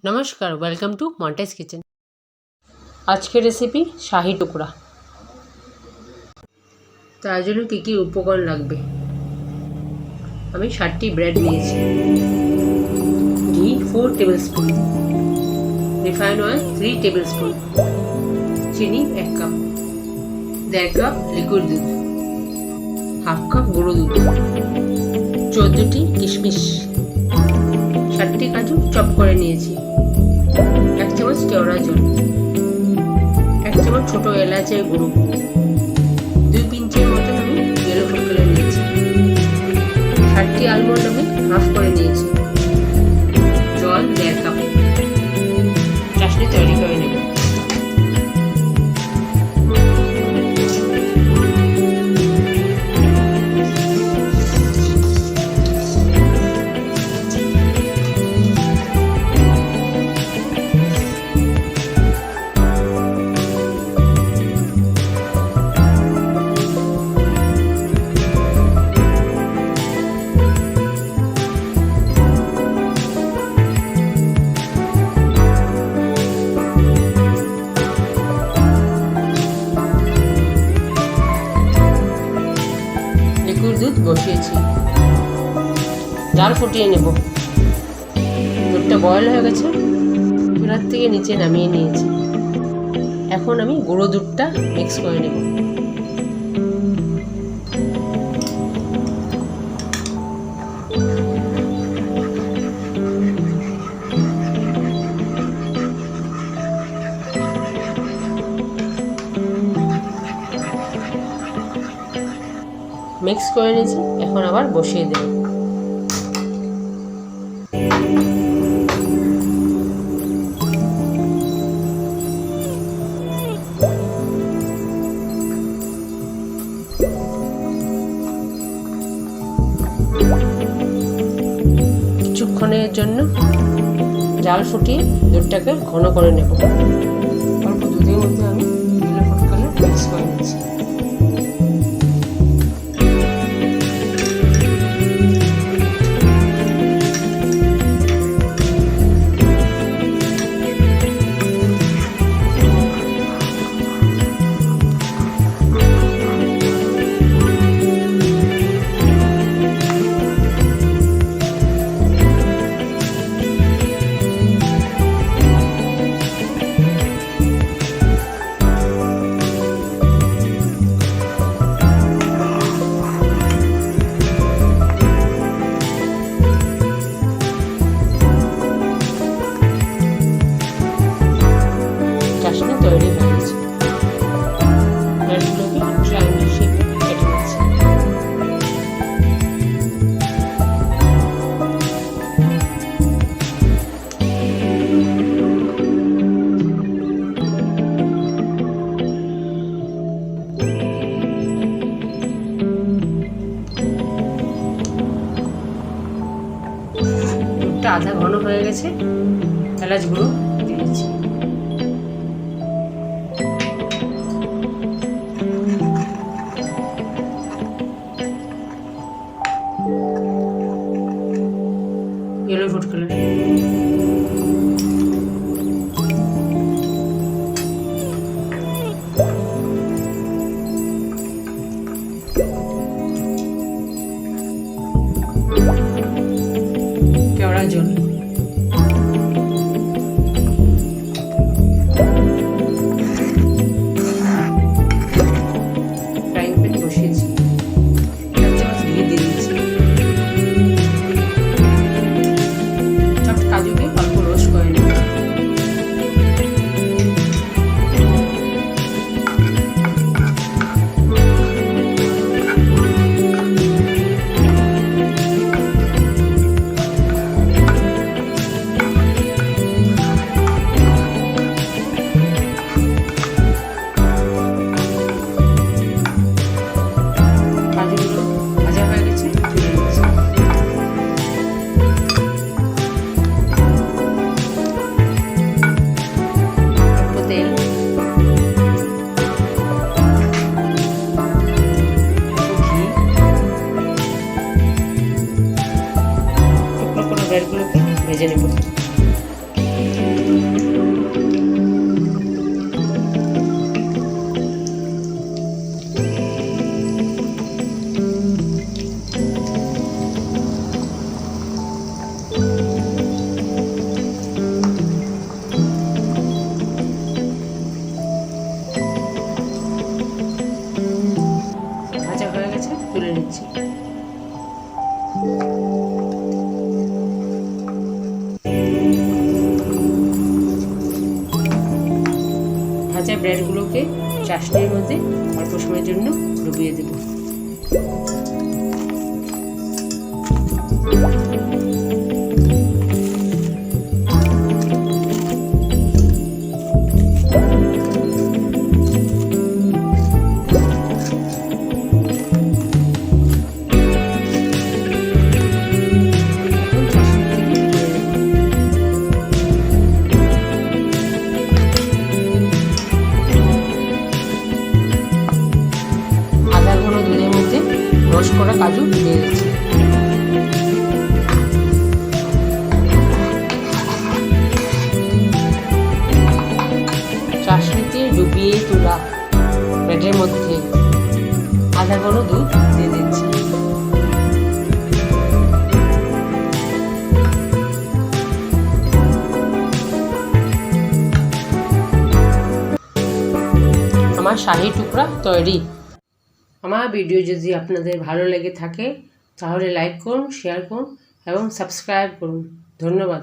নমস্কার, welcome to মন্টেস kitchen. আজকের recipe শাহি টুকরা। তার জন্য কী কী উপকরণ লাগবে? আমি 60টি ব্রেড নিয়েছি, ঘি 4 table spoon, refined oil 3 table spoon, চিনি 1 কাপ, 1.5 কাপ লিকুইড দুধ, 1/2 কাপ গুঁড়ো দুধ, 14টি কিশমিশ, 60টি কাজু চপ করে নিয়েছি, 1 চামচ কেওড়া জল, 1 চামচ ছোট এলাচের গুঁড়ো, 2 পিঞ্চের মতন আমি ইয়েলো ফুড কালার নিয়েছি, 60টি আলমন্ড আমি হাফ করে নিয়েছি, জল 1.5 কাপ। চাশনি তৈরি করে নেব। দুধ বসিয়েছি, জাল ফুটিয়ে নেব। দুধটা বয়েল হয়ে গেছে, চুলার থেকে নিচে নামিয়ে নিয়েছি। এখন আমি গুঁড়ো দুধটা মিক্স করে নেব। মিক্স করে নিয়েছি, এখন আবার বসিয়ে দেব। কিছুক্ষণের জন্য জাল ফুটিয়ে দুধটাকে ঘন করে নেব। অল্প দুধের মধ্যে আমি ইয়েলো ফুড কালার মিক্স করে নিচ্ছি। তৈরি হয়ে গেছে। ব্রেডগুলোকে ট্রায়াঙ্গেল শেপে কেটে নিচ্ছি। দুধটা আধা ঘন হয়ে গেছে, এলাচ গুঁড়ো দিয়ে দিচ্ছি। ইয়েলো ফুড কালার, কেওড়া জল, কাঁচা ব্রেডগুলোকে চাশনির মধ্যে অল্প সময়ের জন্য ডুবিয়ে দেব। রস করা কাজু দিয়ে দিচ্ছি। চাশনিতে ডুবিয়ে তোলা ব্রেডের মধ্যে আধা ঘন দুধ দিয়ে দিচ্ছি। আমার শাহি টুকরা তৈরি। আমার ভিডিও যদি আপনাদের ভালো লেগে থাকে তাহলে লাইক করুন, শেয়ার করুন এবং সাবস্ক্রাইব করুন। ধন্যবাদ।